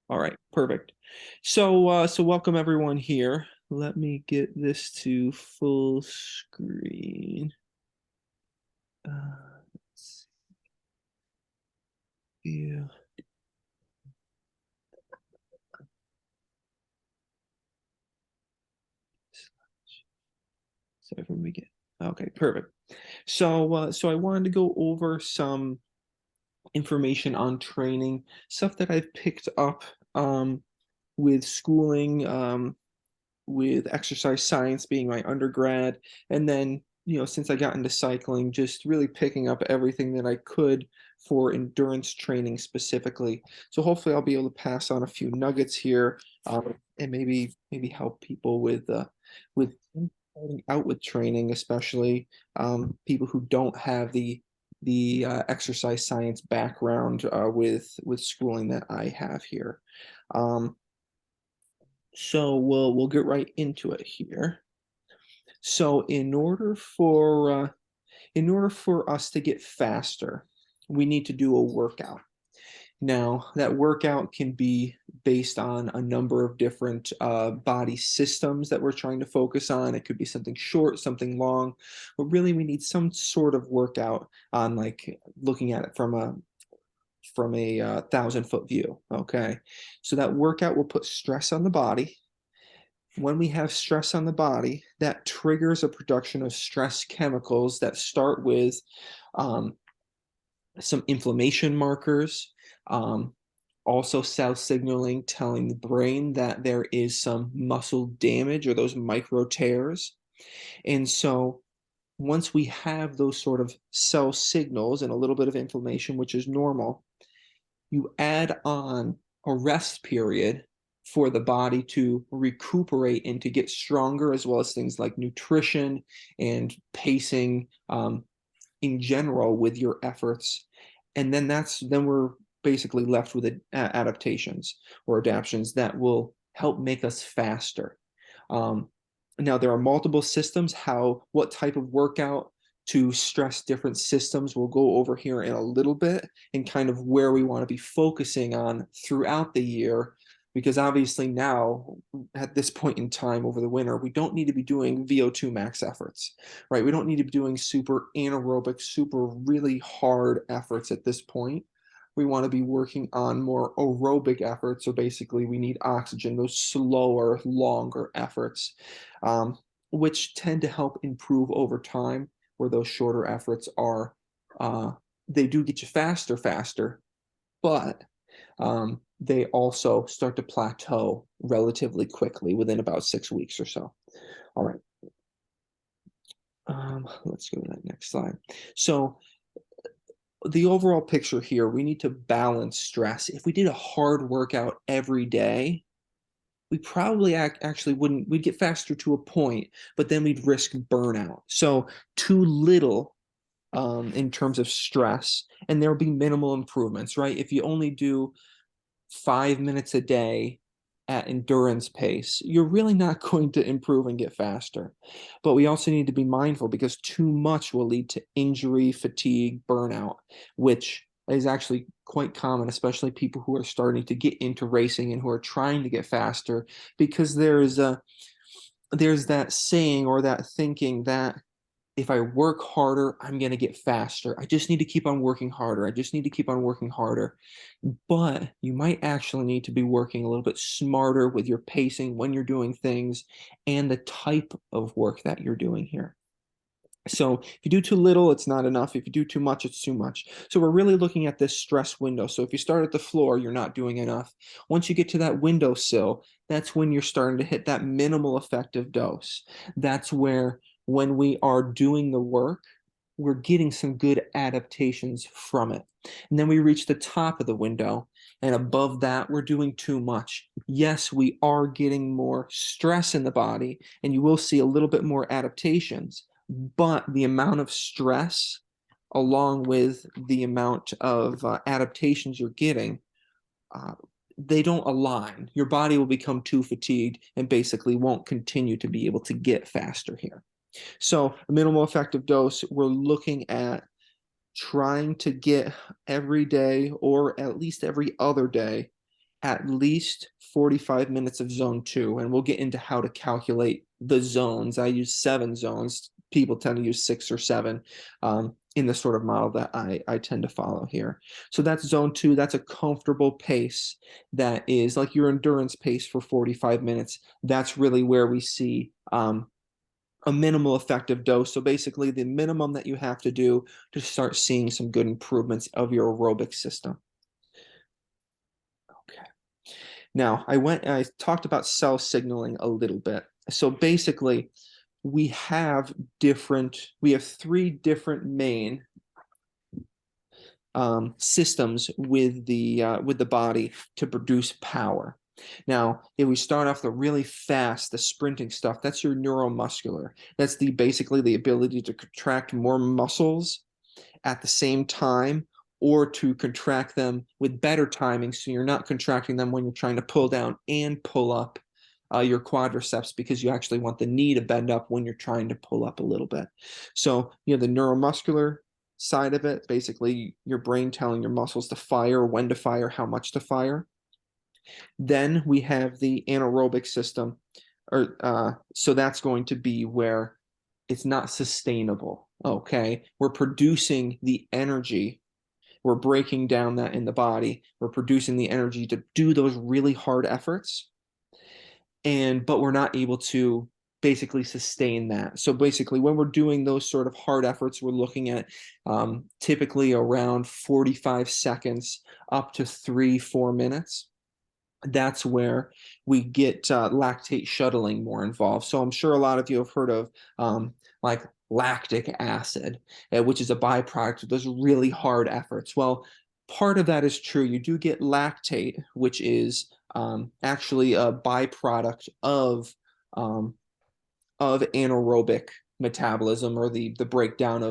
All right, perfect. So welcome everyone here. Let me get this to full screen. Let's see. Yeah. So when we get okay, perfect. So I wanted to go over some information on training, stuff that I've picked up with schooling, with exercise science being my undergrad, and then since I got into cycling, just really picking up everything that I could for endurance training specifically. So hopefully I'll be able to pass on a few nuggets here, and maybe help people with starting out with training, especially people who don't have the exercise science background with schooling that I have here. Um, so we'll get right into it here. So in order for us to get faster, we need to do a workout. Now, that workout can be based on a number of different body systems that we're trying to focus on. It could be something short, something long, but really we need some sort of workout on, like, looking at it from a 1,000-foot view. Okay, so that workout will put stress on the body. When we have stress on the body, that triggers a production of stress chemicals that start with um, some inflammation markers, um, also cell signaling telling the brain that there is some muscle damage or those micro tears. And so once we have those sort of cell signals and a little bit of inflammation, which is normal, you add on a rest period for the body to recuperate and to get stronger, as well as things like nutrition and pacing in general with your efforts. And then we're basically left with adaptations or adaptions that will help make us faster. Um, Now there are multiple systems, what type of workout to stress different systems we'll go over here in a little bit, and kind of where we want to be focusing on throughout the year, because obviously now at this point in time over the winter, we don't need to be doing VO2 max efforts, right? We don't need to be doing super anaerobic, super really hard efforts at this point. We want to be working on more aerobic efforts, or basically we need oxygen, those slower, longer efforts, um, which tend to help improve over time, where those shorter efforts are, uh, they do get you faster, but they also start to plateau relatively quickly within about 6 weeks or so. All right. Let's go to that next slide. So the overall picture here, we need to balance stress. If we did a hard workout every day, we probably actually wouldn't, we'd get faster to a point, but then we'd risk burnout. So too little in terms of stress, and there'll be minimal improvements, right? If you only do 5 minutes a day at endurance pace, you're really not going to improve and get faster. But we also need to be mindful, because too much will lead to injury, fatigue, burnout, which is actually quite common, especially people who are starting to get into racing and who are trying to get faster, because there's that saying or that thinking that if I work harder, I'm going to get faster. I just need to keep on working harder. I just need to keep on working harder. But you might actually need to be working a little bit smarter with your pacing when you're doing things and the type of work that you're doing here. So if you do too little, it's not enough. If you do too much, it's too much. So we're really looking at this stress window. So if you start at the floor, you're not doing enough. Once you get to that windowsill, that's when you're starting to hit that minimal effective dose. That's where, when we are doing the work, we're getting some good adaptations from it. And then we reach the top of the window, and above that, we're doing too much. Yes, we are getting more stress in the body, and you will see a little bit more adaptations, but the amount of stress along with the amount of adaptations you're getting, uh, they don't align. Your body will become too fatigued and basically won't continue to be able to get faster here. So a minimal effective dose, we're looking at trying to get every day or at least every other day at least 45 minutes of zone 2, and we'll get into how to calculate the zones. I use 7 zones. People tend to use 6 or 7 in the sort of model that I tend to follow here. So that's zone 2. That's a comfortable pace that is like your endurance pace for 45 minutes. That's really where we see a minimal effective dose. So basically the minimum that you have to do to start seeing some good improvements of your aerobic system. Okay. Now I talked about cell signaling a little bit. So basically we have 3 different main systems with the body to produce power. Now, if we start off the really fast, the sprinting stuff, that's your neuromuscular. That's basically the ability to contract more muscles at the same time, or to contract them with better timing, so you're not contracting them when you're trying to pull down and pull up your quadriceps, because you actually want the knee to bend up when you're trying to pull up a little bit. So you have the neuromuscular side of it, basically your brain telling your muscles to fire, when to fire, how much to fire. Then we have the anaerobic system, so that's going to be where it's not sustainable. Okay, we're producing the energy, we're breaking down that in the body, we're producing the energy to do those really hard efforts, but we're not able to basically sustain that. So basically when we're doing those sort of hard efforts, we're looking at typically around 45 seconds up to 3-4 minutes. That's where we get lactate shuttling more involved. So I'm sure a lot of you have heard of like lactic acid, which is a byproduct of those really hard efforts. Well, part of that is true. You do get lactate, which is actually a byproduct of anaerobic metabolism, or the breakdown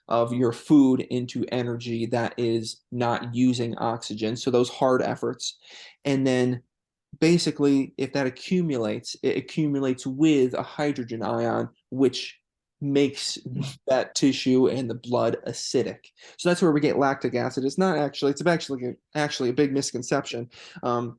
of your food into energy that is not using oxygen. So those hard efforts. And then basically, if that accumulates, it accumulates with a hydrogen ion, which makes that tissue and the blood acidic. So that's where we get lactic acid. It's actually a big misconception. So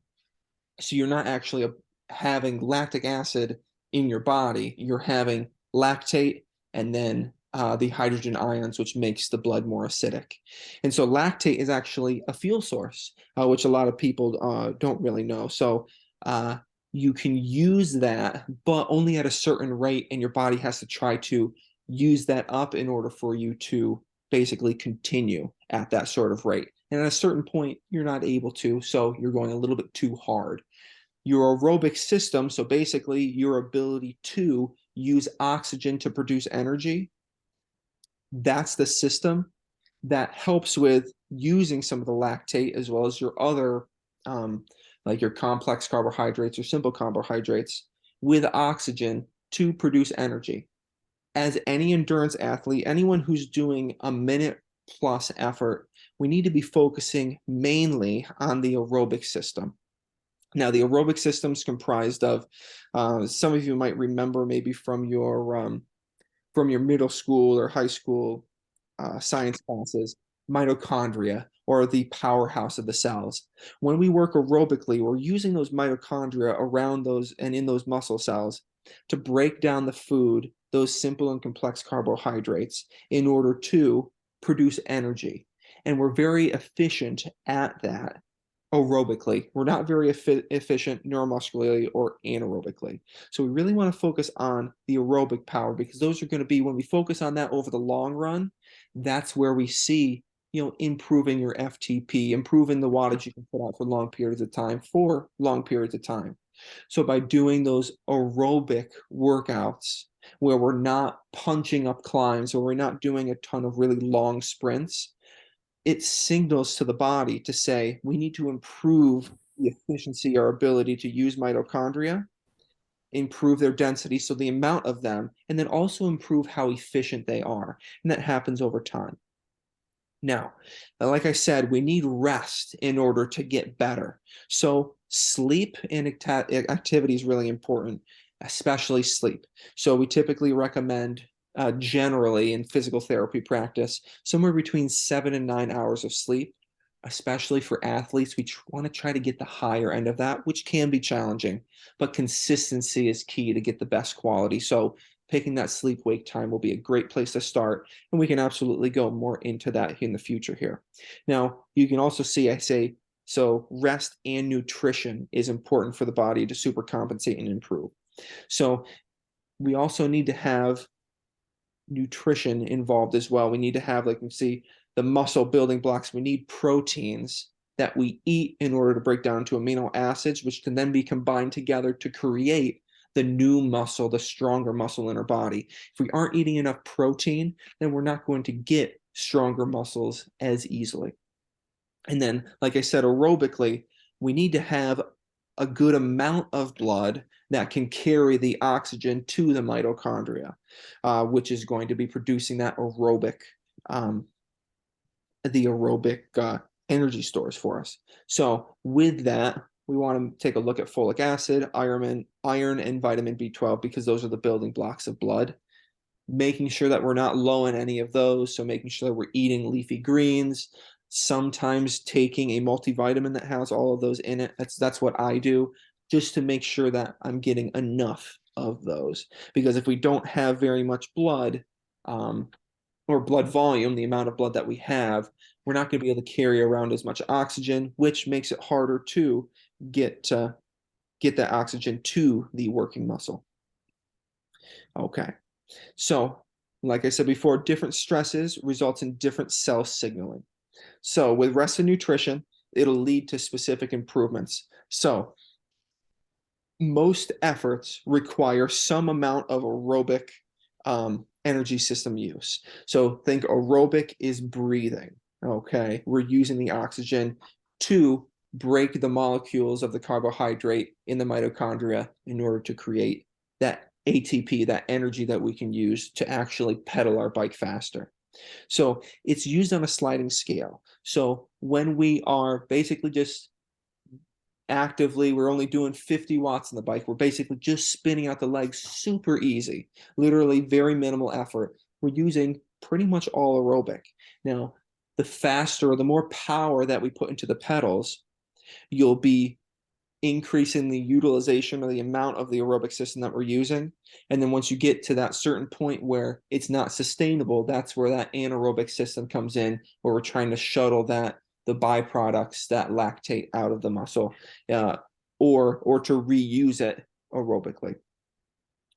you're not actually having lactic acid in your body. You're having lactate and then the hydrogen ions, which makes the blood more acidic. And so lactate is actually a fuel source, which a lot of people don't really know. So you can use that, but only at a certain rate, and your body has to try to use that up in order for you to basically continue at that sort of rate. And at a certain point, you're not able to, so you're going a little bit too hard. Your aerobic system, so basically your ability to use oxygen to produce energy, that's the system that helps with using some of the lactate, as well as your other, like your complex carbohydrates or simple carbohydrates, with oxygen to produce energy. As any endurance athlete, anyone who's doing a minute plus effort, we need to be focusing mainly on the aerobic system. Now, the aerobic system is comprised of, some of you might remember maybe from your middle school or high school science classes, mitochondria, or the powerhouse of the cells. When we work aerobically, we're using those mitochondria around those and in those muscle cells to break down the food, those simple and complex carbohydrates, in order to produce energy. And we're very efficient at that aerobically. We're not very efficient neuromuscularly or anaerobically. So we really want to focus on the aerobic power, because those are going to be, when we focus on that over the long run, that's where we see, improving your FTP, improving the wattage you can put out for long periods of time, for long periods of time. So by doing those aerobic workouts where we're not punching up climbs, or we're not doing a ton of really long sprints, it signals to the body to say, we need to improve the efficiency, our ability to use mitochondria, improve their density, so the amount of them, and then also improve how efficient they are. And that happens over time. Now, like I said, we need rest in order to get better. So sleep and activity is really important, especially sleep. So we typically recommend, generally in physical therapy practice, somewhere between 7 and 9 hours of sleep especially for athletes. We want to try to get the higher end of that, which can be challenging, but consistency is key to get the best quality. So picking that sleep wake time will be a great place to start, and we can absolutely go more into that in the future here. Now, you can also see I say, so rest and nutrition is important for the body to super compensate and improve. So we also need to have nutrition involved as well. We need to have, like you see, the muscle building blocks. We need proteins that we eat in order to break down into amino acids, which can then be combined together to create the new muscle, the stronger muscle in our body. If we aren't eating enough protein, then we're not going to get stronger muscles as easily. And then, like I said, aerobically, we need to have a good amount of blood that can carry the oxygen to the mitochondria, which is going to be producing that aerobic, um, the aerobic energy stores for us. So with that, we want to take a look at folic acid, iron, and vitamin B12 because those are the building blocks of blood. Making sure that we're not low in any of those. So making sure that we're eating leafy greens, sometimes taking a multivitamin that has all of those in it. That's what I do, just to make sure that I'm getting enough of those. Because if we don't have very much blood, or blood volume, the amount of blood that we have, we're not going to be able to carry around as much oxygen, which makes it harder to get that oxygen to the working muscle. Okay. So, like I said before, different stresses results in different cell signaling. So with rest and nutrition, it'll lead to specific improvements. So most efforts require some amount of aerobic energy system use. So think aerobic is breathing. Okay, we're using the oxygen to break the molecules of the carbohydrate in the mitochondria in order to create that ATP, that energy that we can use to actually pedal our bike faster. So it's used on a sliding scale. So when we are basically just actively, we're only doing 50 watts on the bike. We're basically just spinning out the legs, super easy, literally very minimal effort. We're using pretty much all aerobic. Now, the faster or the more power that we put into the pedals, you'll be increasing the utilization or the amount of the aerobic system that we're using. And then once you get to that certain point where it's not sustainable, that's where that anaerobic system comes in, where we're trying to shuttle the byproducts, that lactate out of the muscle, or to reuse it aerobically.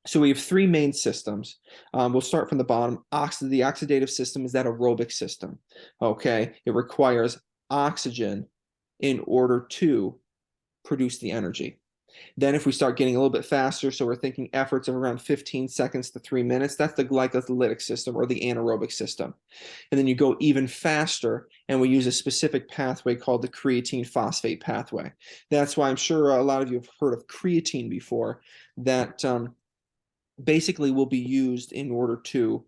So we have three main systems. We'll start from the bottom. The oxidative system is that aerobic system. Okay, it requires oxygen in order to produce the energy. Then if we start getting a little bit faster, so we're thinking efforts of around 15 seconds to 3 minutes, that's the glycolytic system or the anaerobic system. And then you go even faster, and we use a specific pathway called the creatine phosphate pathway. That's why I'm sure a lot of you have heard of creatine before, that basically will be used in order to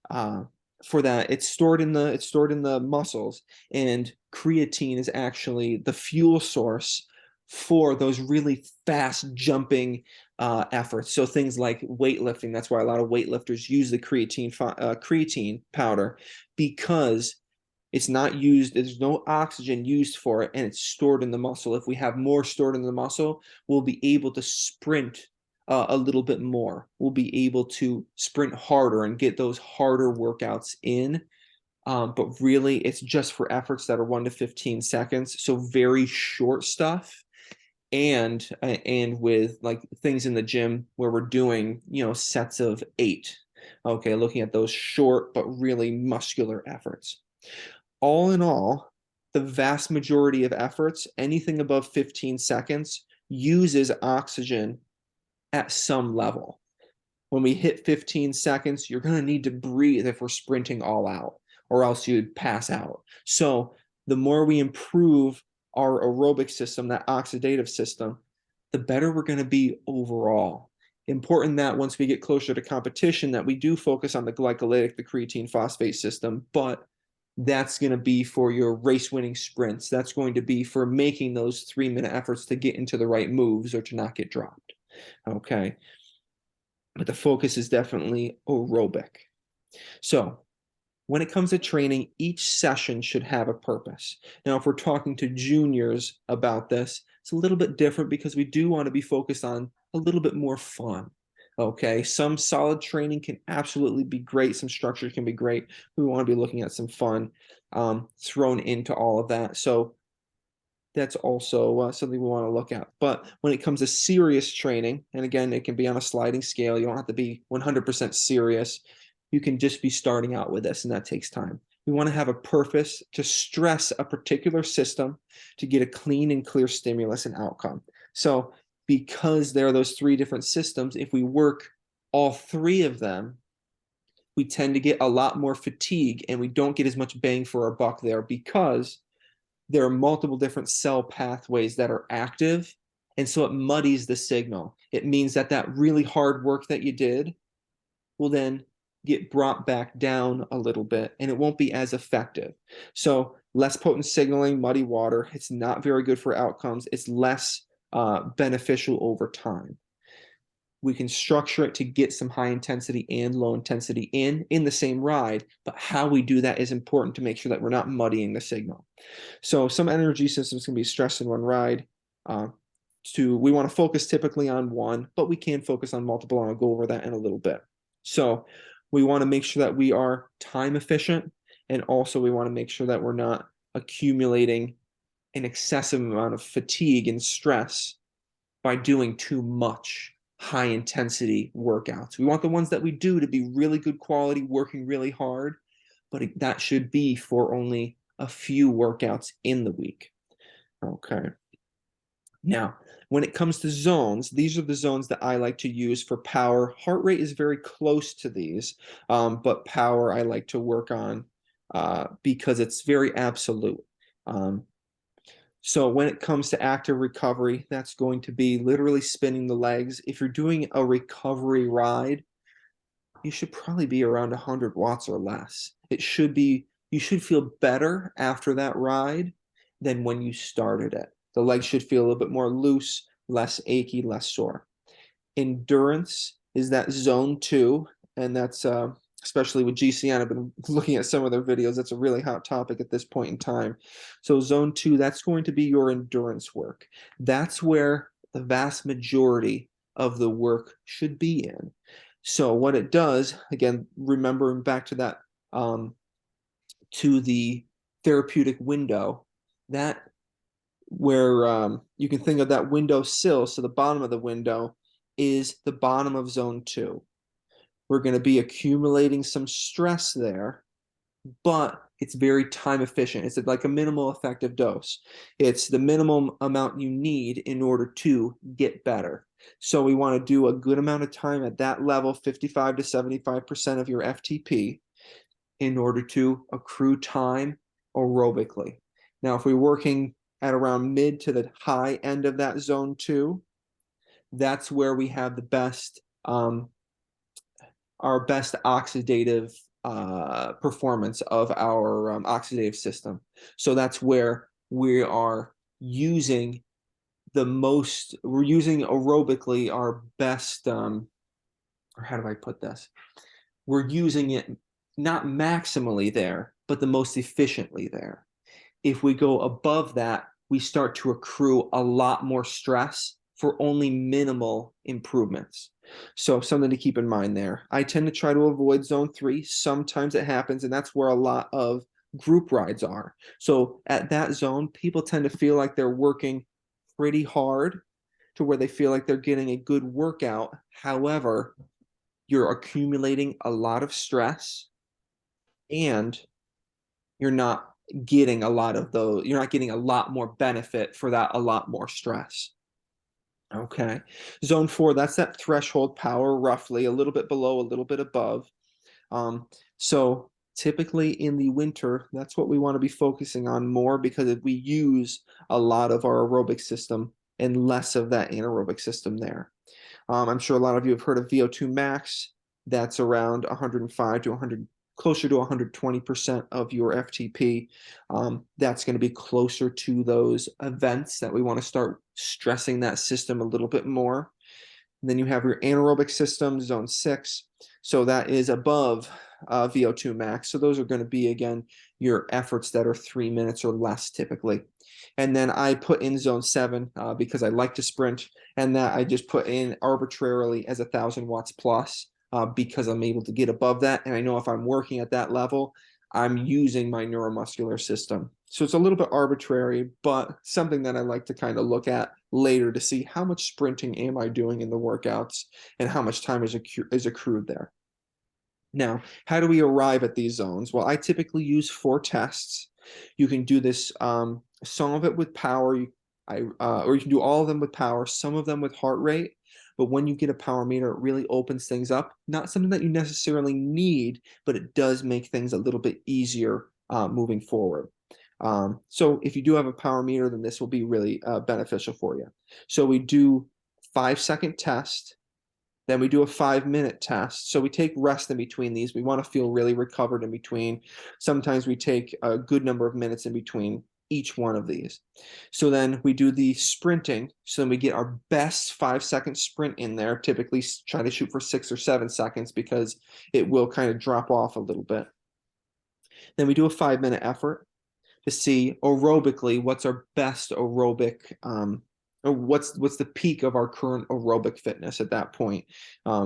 for that. It's stored in the muscles, and creatine is actually the fuel source for those really fast jumping efforts. So things like weightlifting, that's why a lot of weightlifters use the creatine powder, because it's not used, there's no oxygen used for it, and it's stored in the muscle. If we have more stored in the muscle, we'll be able to sprint a little bit more. We'll be able to sprint harder and get those harder workouts in. But really, it's just for efforts that are 1 to 15 seconds. So very short stuff. And with like things in the gym where we're doing, sets of 8. Okay, looking at those short but really muscular efforts. All in all, the vast majority of efforts, anything above 15 seconds, uses oxygen at some level. When we hit 15 seconds, you're going to need to breathe if we're sprinting all out, or else you'd pass out. So the more we improve our aerobic system, that oxidative system, the better we're going to be overall. Important that once we get closer to competition, that we do focus on the glycolytic, the creatine phosphate system, but that's going to be for your race winning sprints. That's going to be for making those 3-minute efforts to get into the right moves or to not get dropped. Okay. But the focus is definitely aerobic. So when it comes to training, each session should have a purpose. Now, if we're talking to juniors about this, it's a little bit different because we do want to be focused on a little bit more fun. Okay, some solid training can absolutely be great. Some structure can be great. We want to be looking at some fun thrown into all of that. So that's also something we want to look at. But when it comes to serious training, and again, it can be on a sliding scale, you don't have to be 100% serious. You can just be starting out with this, and that takes time. We want to have a purpose to stress a particular system to get a clean and clear stimulus and outcome. So because there are those three different systems, if we work all three of them, we tend to get a lot more fatigue and we don't get as much bang for our buck there because there are multiple different cell pathways that are active. And so it muddies the signal. It means that that really hard work that you did will then get brought back down a little bit and it won't be as effective. So less potent signaling, muddy water, it's not very good for outcomes. It's less beneficial over time. We can structure it to get some high intensity and low intensity in the same ride, but how we do that is important to make sure that we're not muddying the signal. So some energy systems can be stressed in one ride. We want to focus typically on one, but we can focus on multiple, and I'll go over that in a little bit. So we want to make sure that we are time efficient, and also we want to make sure that we're not accumulating an excessive amount of fatigue and stress by doing too much high intensity workouts. We want the ones that we do to be really good quality, working really hard, but that should be for only a few workouts in the week. Okay. Now, when it comes to zones, these are the zones that I like to use for power. Heart rate is very close to these, but power I like to work on because it's very absolute. So when it comes to active recovery, that's going to be literally spinning the legs. If you're doing a recovery ride, you should probably be around 100 watts or less. You should feel better after that ride than when you started it. The legs should feel a little bit more loose, less achy, less sore. Endurance is that zone 2, and that's especially with GCN. I've been looking at some of their videos. That's a really hot topic at this point in time. So zone 2, that's going to be your endurance work. That's where the vast majority of the work should be in. So what it does, again, remembering back to that, to the therapeutic window, that where you can think of that window sill. So the bottom of the window is the bottom of zone 2. We're going to be accumulating some stress there, but it's very time efficient. It's like a minimal effective dose. It's the minimum amount you need in order to get better. So we want to do a good amount of time at that level, 55 to 75% of your FTP, in order to accrue time aerobically. Now, if we're working at around mid to the high end of that zone 2, that's where we have the best our best oxidative performance of our oxidative system. So that's where we are using we're using aerobically our best, or how do I put this? We're using it not maximally there, but the most efficiently there. If we go above that, we start to accrue a lot more stress for only minimal improvements. So something to keep in mind there. I tend to try to avoid zone 3. Sometimes it happens, and that's where a lot of group rides are. So at that zone, people tend to feel like they're working pretty hard to where they feel like they're getting a good workout. However, you're accumulating a lot of stress and you're not getting a lot of those, you're not getting a lot more benefit for that, a lot more stress. Okay. Zone 4, that's that threshold power, roughly a little bit below, a little bit above. So typically in the winter, that's what we want to be focusing on more because we use a lot of our aerobic system and less of that anaerobic system there. I'm sure a lot of you have heard of VO2 max. That's around 105 to 100, closer to 120% of your FTP. That's going to be closer to those events that we want to start stressing that system a little bit more. And then you have your anaerobic system, zone 6. So that is above VO2 max. So those are going to be, again, your efforts that are 3 minutes or less typically. And then I put in zone 7 because I like to sprint, and that I just put in arbitrarily as 1,000 watts plus because I'm able to get above that. And I know if I'm working at that level, I'm using my neuromuscular system. So it's a little bit arbitrary, but something that I like to kind of look at later to see how much sprinting am I doing in the workouts and how much time is accrued there. Now, how do we arrive at these zones? Well, I typically use 4 tests. You can do this, some of it with power, or you can do all of them with power, some of them with heart rate. But when you get a power meter, it really opens things up. Not something that you necessarily need, but it does make things a little bit easier moving forward. So if you do have a power meter, then this will be really beneficial for you. So we do 5-second test. Then we do a 5-minute test. So we take rest in between these. We want to feel really recovered in between. Sometimes we take a good number of minutes in between each one of these. So then we do the sprinting. So then we get our best 5-second sprint in there. Typically try to shoot for 6 or 7 seconds because it will kind of drop off a little bit. Then we do a 5-minute effort to see aerobically what's our best aerobic or what's the peak of our current aerobic fitness at that point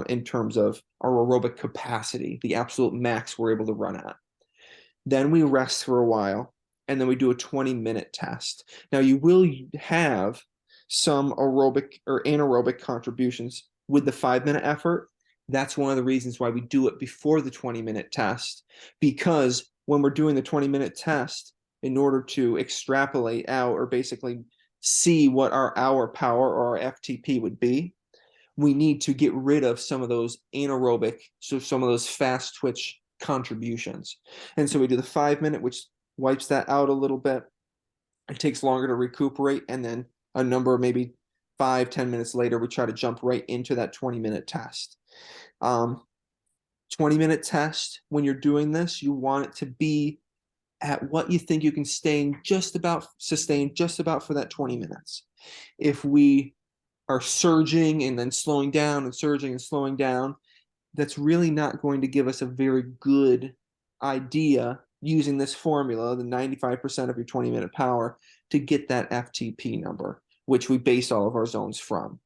in terms of our aerobic capacity, the absolute max we're able to run at. Then we rest for a while, and then we do a 20-minute test. Now you will have some aerobic or anaerobic contributions with the 5-minute effort. That's one of the reasons why we do it before the 20-minute test, because when we're doing the 20-minute test, in order to extrapolate out or basically see what our hour power or our FTP would be, we need to get rid of some of those anaerobic, so some of those fast twitch contributions. And so we do the 5-minute, which wipes that out a little bit. It takes longer to recuperate, and then a number, maybe 5-10 minutes later, we try to jump right into that 20-minute test. 20-minute test, when you're doing this, you want it to be at what you think you can sustain just about for that 20 minutes. If we are surging and then slowing down and surging and slowing down, that's really not going to give us a very good idea using this formula, the 95% of your 20-minute power, to get that FTP number, which we base all of our zones from.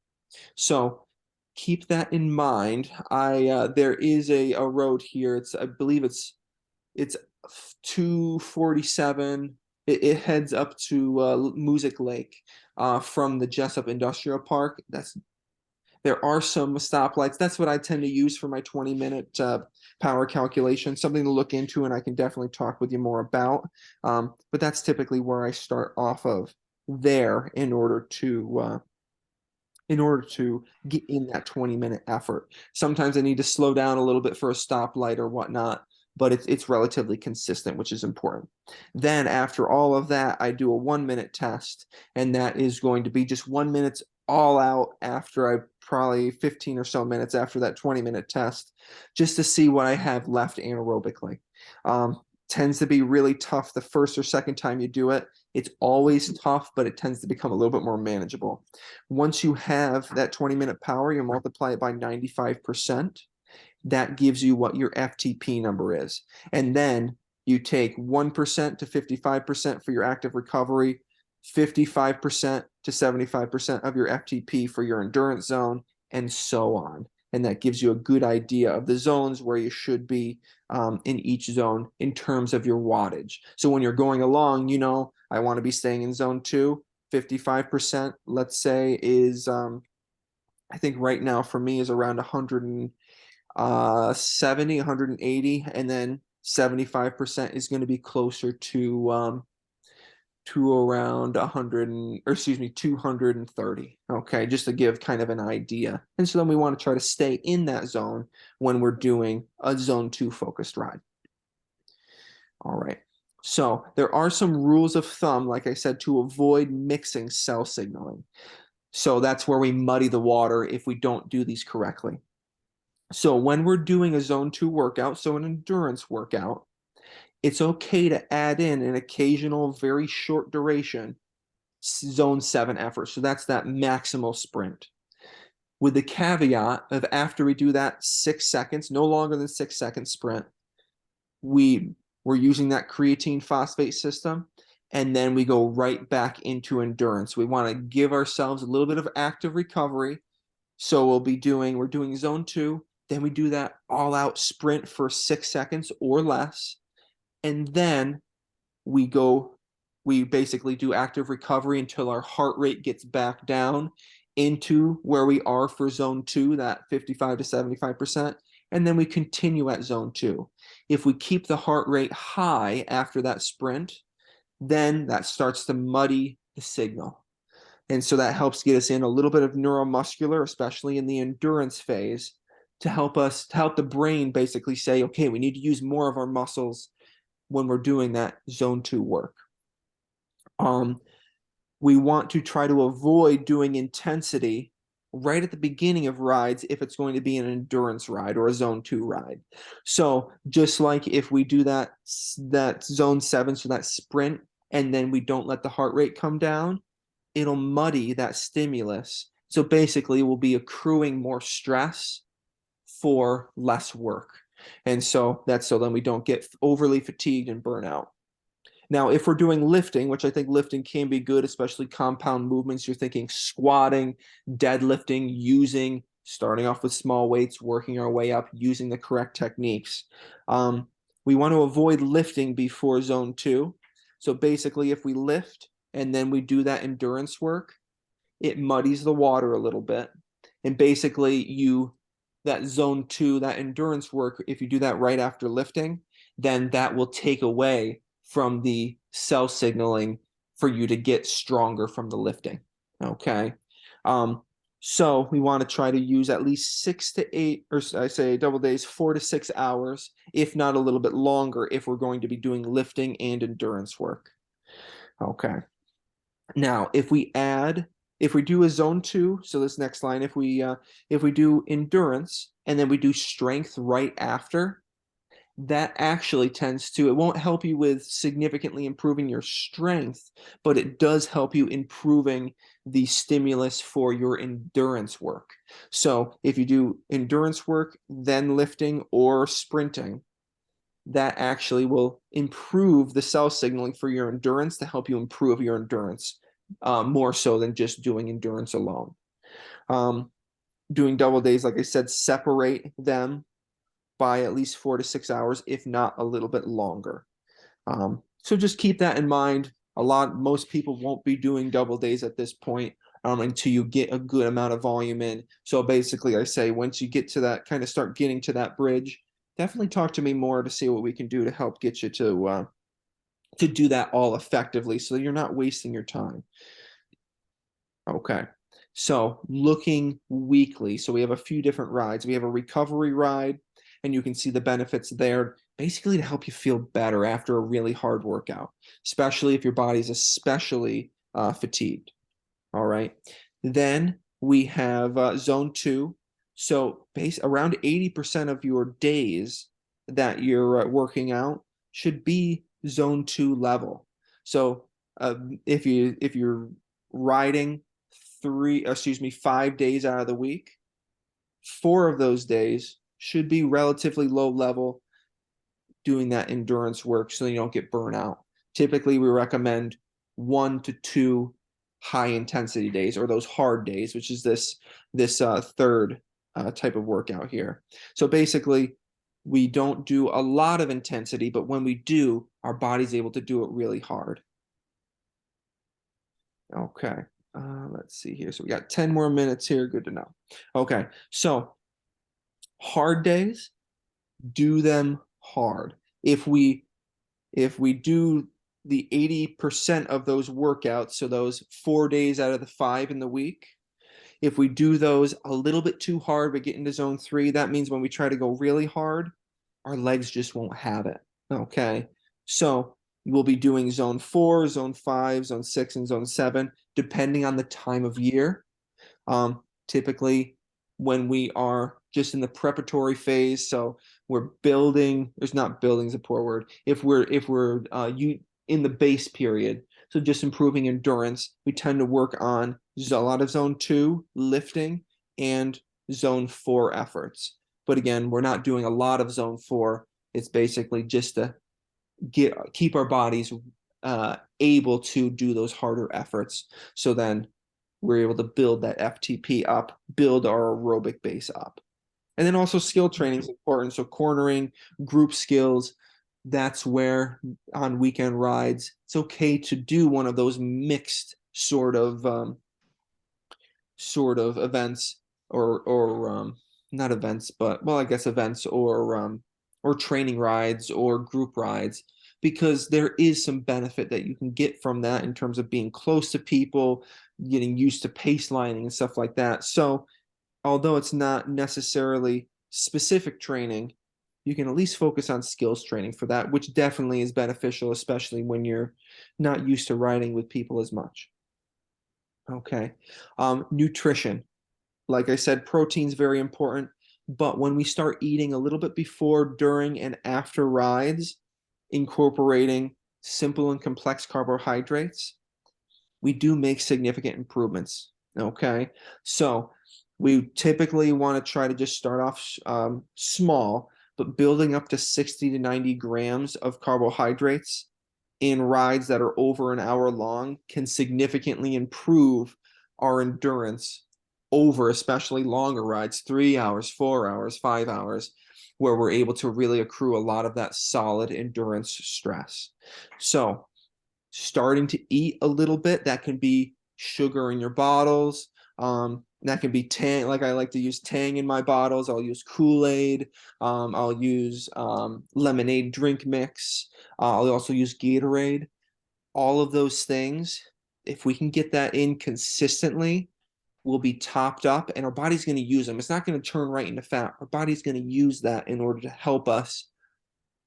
So keep that in mind. There is a road here. I believe it's 247. It heads up to Music Lake from the Jessup Industrial Park. There are some stoplights. That's what I tend to use for my 20-minute power calculation. Something to look into, and I can definitely talk with you more about. But that's typically where I start off of there in order to get in that 20-minute effort. Sometimes I need to slow down a little bit for a stoplight or whatnot, but it's relatively consistent, which is important. Then after all of that, I do a 1-minute test, and that is going to be just 1 minute all out after probably 15 or so minutes after that 20-minute test, just to see what I have left anaerobically. Tends to be really tough the first or second time you do it. It's always tough, but it tends to become a little bit more manageable. Once you have that 20-minute power, you multiply it by 95%. That gives you what your FTP number is. And then you take 1% to 55% for your active recovery, 55% to 75% of your FTP for your endurance zone, and so on. And that gives you a good idea of the zones where you should be in each zone in terms of your wattage. So when you're going along, I want to be staying in zone 2. 55%, let's say, is I think right now for me is around 170, 180, and then 75% is going to be closer to around 230. Okay, just to give kind of an idea. And so then we want to try to stay in that zone when we're doing a zone 2 focused ride. All right. So there are some rules of thumb, like I said, to avoid mixing cell signaling. So that's where we muddy the water if we don't do these correctly. So when we're doing a zone 2 workout, so an endurance workout, it's okay to add in an occasional, very short duration zone 7 effort. So that's that maximal sprint. With the caveat of after we do that 6 seconds, no longer than 6 second sprint, we're using that creatine phosphate system, and then we go right back into endurance. We want to give ourselves a little bit of active recovery. So we're doing zone 2, then we do that all out sprint for 6 seconds or less, and then we go we basically do active recovery until our heart rate gets back down into where we are for zone 2, that 55 to 75%, and then we continue at zone 2. If we keep the heart rate high after that sprint, then that starts to muddy the signal. And so that helps get us in a little bit of neuromuscular, especially in the endurance phase, to help the brain basically say, okay, we need to use more of our muscles when we're doing that zone 2 work. We want to try to avoid doing intensity right at the beginning of rides if it's going to be an endurance ride or a zone 2 ride. So just like if we do that zone 7, so that sprint, and then we don't let the heart rate come down, it'll muddy that stimulus. So basically we'll be accruing more stress for less work. And so that's so then we don't get overly fatigued and burn out. Now, if we're doing lifting, which I think lifting can be good, especially compound movements, you're thinking squatting, deadlifting, starting off with small weights, working our way up, using the correct techniques. We want to avoid lifting before zone 2. So basically, if we lift and then we do that endurance work, it muddies the water a little bit. And basically, that zone 2, that endurance work, if you do that right after lifting, then that will take away from the cell signaling for you to get stronger from the lifting. Okay. So we want to try to use at least 6 to 8, or I say double days, 4 to 6 hours, if not a little bit longer, if we're going to be doing lifting and endurance work. Okay. Now, if we do a zone 2, so this next line, if we do endurance and then we do strength right after, that actually it won't help you with significantly improving your strength, but it does help you improving the stimulus for your endurance work. So if you do endurance work, then lifting or sprinting, that actually will improve the cell signaling for your endurance to help you improve your endurance more so than just doing endurance alone. Doing double days, like I said, separate them by at least 4 to 6 hours, if not a little bit longer. So just keep that in mind. Most people won't be doing double days at this point until you get a good amount of volume in. So basically, I say once you get to that, kind of start getting to that bridge, definitely talk to me more to see what we can do to help get you to do that all effectively so you're not wasting your time. Okay. So looking weekly, so we have a few different rides. We have a recovery ride, and you can see the benefits there, basically to help you feel better after a really hard workout, especially if your body's especially fatigued. All right. Then we have zone 2. So around 80% of your days that you're working out should be zone 2 level. So if you're riding 5 days out of the week, 4 of those days should be relatively low level doing that endurance work so you don't get burnout. Typically, we recommend 1 to 2 high intensity days, or those hard days, which is this third type of workout here. So basically, we don't do a lot of intensity, but when we do, our body's able to do it really hard. Okay. Let's see here. So we got 10 more minutes here. Good to know. Okay. So hard days, do them hard. If we do the 80% of those workouts, so those 4 days out of the 5 in the week, if we do those a little bit too hard but get into zone 3, that means when we try to go really hard, our legs just won't have it. Okay. So we'll be doing zone 4, zone 5, zone 6, and zone 7, depending on the time of year. Typically, when we are just in the preparatory phase, so we're building, there's not building's a poor word. If we're in the base period, so just improving endurance, we tend to work on a lot of zone 2 lifting and zone 4 efforts. But again, we're not doing a lot of zone 4 It's basically just to keep our bodies able to do those harder efforts. So then we're able to build that FTP up, build our aerobic base up. And then also skill training is important. So cornering, group skills, that's where on weekend rides, it's okay to do one of those mixed sort of events or not events, but well, I guess events or training rides or group rides, because there is some benefit that you can get from that in terms of being close to people, getting used to pace lining and stuff like that. So although it's not necessarily specific training, you can at least focus on skills training for that, which definitely is beneficial, especially when you're not used to riding with people as much. Okay. Nutrition. Like I said, protein's very important, but when we start eating a little bit before, during, and after rides, incorporating simple and complex carbohydrates, we do make significant improvements. Okay. So we typically want to try to just start off small, but building up to 60 to 90 grams of carbohydrates in rides that are over an hour long can significantly improve our endurance over especially longer rides, 3 hours, 4 hours, 5 hours, where we're able to really accrue a lot of that solid endurance stress. So starting to eat a little bit, that can be sugar in your bottles. That can be Tang, like I like to use Tang in my bottles. I'll use Kool-Aid. I'll use lemonade drink mix. I'll also use Gatorade. All of those things, if we can get that in consistently, will be topped up and our body's going to use them. It's not going to turn right into fat. Our body's going to use that in order to help us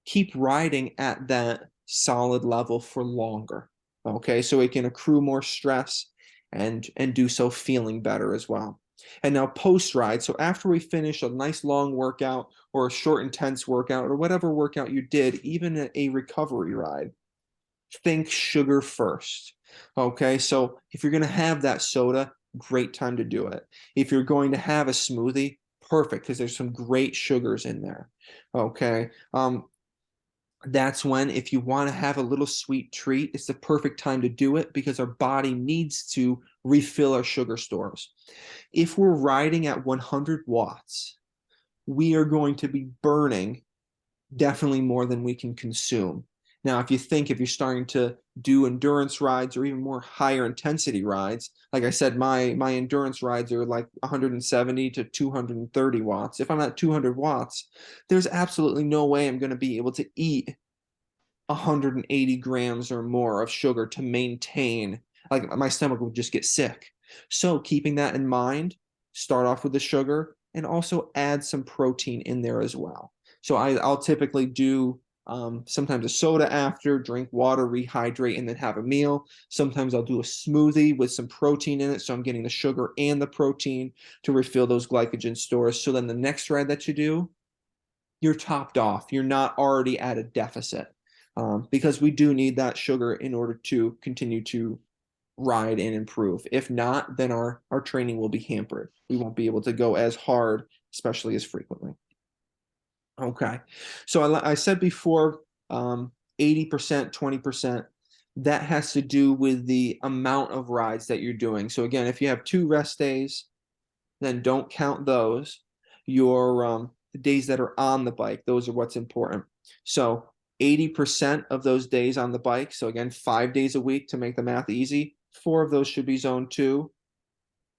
keep riding at that solid level for longer. Okay, so it can accrue more stress and do so feeling better as well. And now post ride, so after we finish a nice long workout or a short intense workout or whatever workout you did, even a recovery ride, think sugar first. Okay, so if you're going to have that soda, great time to do it. If you're going to have a smoothie, perfect, because there's some great sugars in there. Okay, that's when, if you want to have a little sweet treat, it's the perfect time to do it because our body needs to refill our sugar stores. If we're riding at 100 watts, we are going to be burning definitely more than we can consume. Now, if you're starting to do endurance rides or even more higher intensity rides, like I said, my endurance rides are like 170 to 230 watts. If I'm at 200 watts, there's absolutely no way I'm going to be able to eat 180 grams or more of sugar to maintain, like my stomach would just get sick. So keeping that in mind, start off with the sugar and also add some protein in there as well. So I'll typically do sometimes a soda after, drink water, rehydrate, and then have a meal. Sometimes I'll do a smoothie with some protein in it. So I'm getting the sugar and the protein to refill those glycogen stores. So then the next ride that you do, you're topped off. You're not already at a deficit, because we do need that sugar in order to continue to ride and improve. If not, then our training will be hampered. We won't be able to go as hard, especially as frequently. Okay. So I said before, 80%, 20%, that has to do with the amount of rides that you're doing. So again, if you have 2 rest days, then don't count those. Your the days that are on the bike, those are what's important. So 80% of those days on the bike, so again, 5 days a week to make the math easy, 4 of those should be zone 2,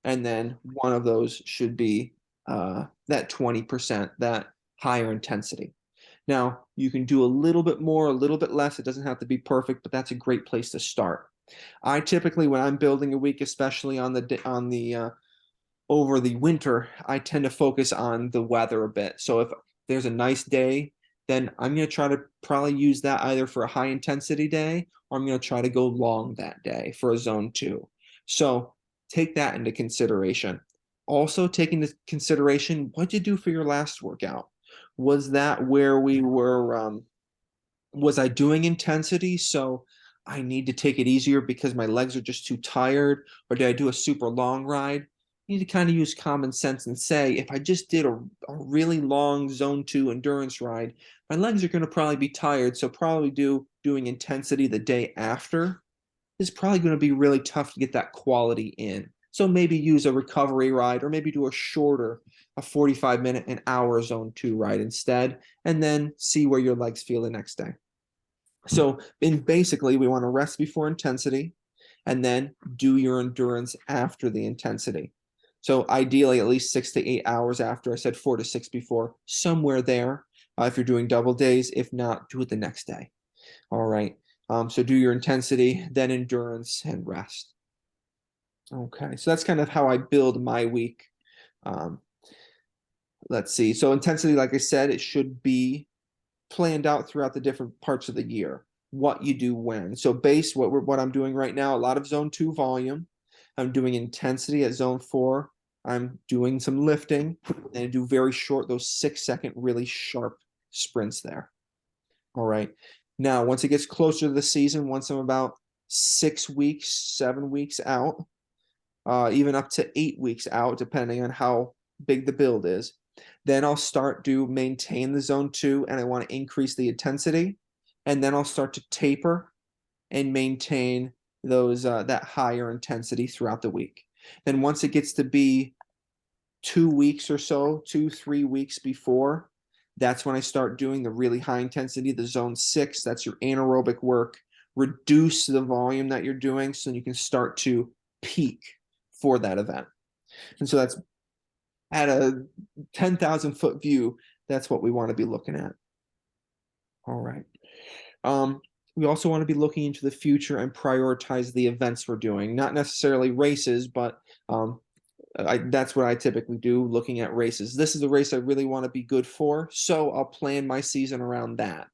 and then one of those should be that 20%, that higher intensity. Now, you can do a little bit more, a little bit less. It doesn't have to be perfect, but that's a great place to start. I typically, when I'm building a week, especially on the over the winter, I tend to focus on the weather a bit. So if there's a nice day, then I'm going to try to probably use that either for a high intensity day, or I'm going to try to go long that day for a zone 2. So take that into consideration. Also, taking into consideration, what'd you do for your last workout? Was that where we were? Was I doing intensity? So I need to take it easier because my legs are just too tired, or did I do a super long ride? You need to kind of use common sense and say, if I just did a really long zone 2 endurance ride, my legs are going to probably be tired. So probably doing intensity the day after is probably going to be really tough to get that quality in. So maybe use a recovery ride or maybe do a 45-minute, an hour zone 2 ride instead, and then see where your legs feel the next day. So basically, we want to rest before intensity and then do your endurance after the intensity. So ideally, at least 6 to 8 hours after. I said 4 to 6 before, somewhere there. If you're doing double days, if not, do it the next day. All right. So do your intensity, then endurance, and rest. Okay, so that's kind of how I build my week. Um, let's see. So intensity, like I said, it should be planned out throughout the different parts of the year. What you do when. So base, what I'm doing right now, a lot of zone 2 volume. I'm doing intensity at zone 4. I'm doing some lifting and I do very short, those 6-second, really sharp sprints there. All right. Now, once it gets closer to the season, once I'm about 6 weeks, 7 weeks out, even up to 8 weeks out, depending on how big the build is, then I'll start to maintain the zone 2 and I want to increase the intensity. And then I'll start to taper and maintain those that higher intensity throughout the week. Then once it gets to be 2 weeks or so, 2, 3 weeks before, that's when I start doing the really high intensity, the zone 6. That's your anaerobic work. Reduce the volume that you're doing so you can start to peak for that event. And so that's at a 10,000 foot view. That's what we want to be looking at. All right. We also want to be looking into the future and prioritize the events we're doing, not necessarily races, but that's what I typically do, looking at races. This is a race I really want to be good for, so I'll plan my season around that.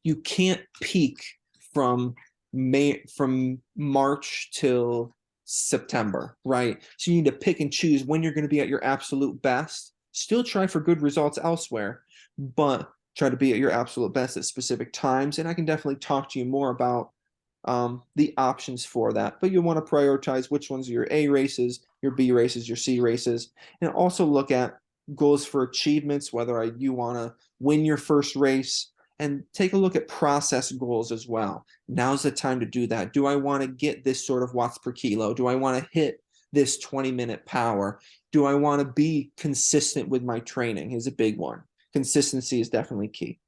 You can't peak from March till September, right? So you need to pick and choose when you're going to be at your absolute best. Still try for good results elsewhere, but try to be at your absolute best at specific times. And I can definitely talk to you more about the options for that. But you'll want to prioritize which ones are your A races, your B races, your C races, and also look at goals for achievements, whether you want to win your first race, and take a look at process goals as well. Now's the time to do that. Do I want to get this sort of watts per kilo? Do I want to hit this 20-minute power? Do I want to be consistent with my training is a big one. Consistency is definitely key.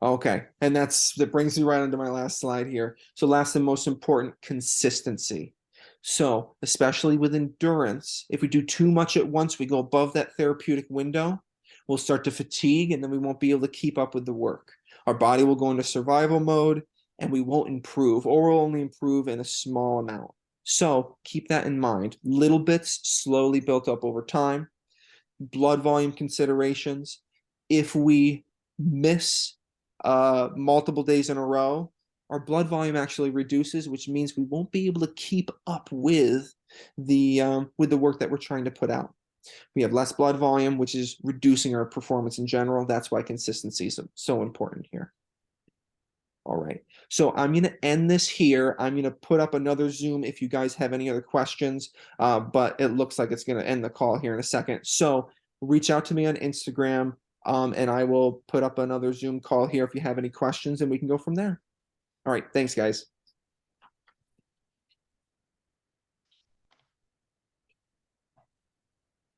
Okay, and that brings me right into my last slide here. So last and most important, consistency. So especially with endurance, if we do too much at once, we go above that therapeutic window, we'll start to fatigue and then we won't be able to keep up with the work. Our body will go into survival mode and we won't improve, or we'll only improve in a small amount. So keep that in mind. Little bits slowly built up over time. Blood volume considerations. If we miss multiple days in a row, our blood volume actually reduces, which means we won't be able to keep up with the work that we're trying to put out. We have less blood volume, which is reducing our performance in general. That's why consistency is so important here. All right, so I'm going to end this here. I'm going to put up another Zoom if you guys have any other questions, but it looks like it's going to end the call here in a second. So reach out to me on Instagram, and I will put up another Zoom call here if you have any questions, and we can go from there. All right, thanks, guys.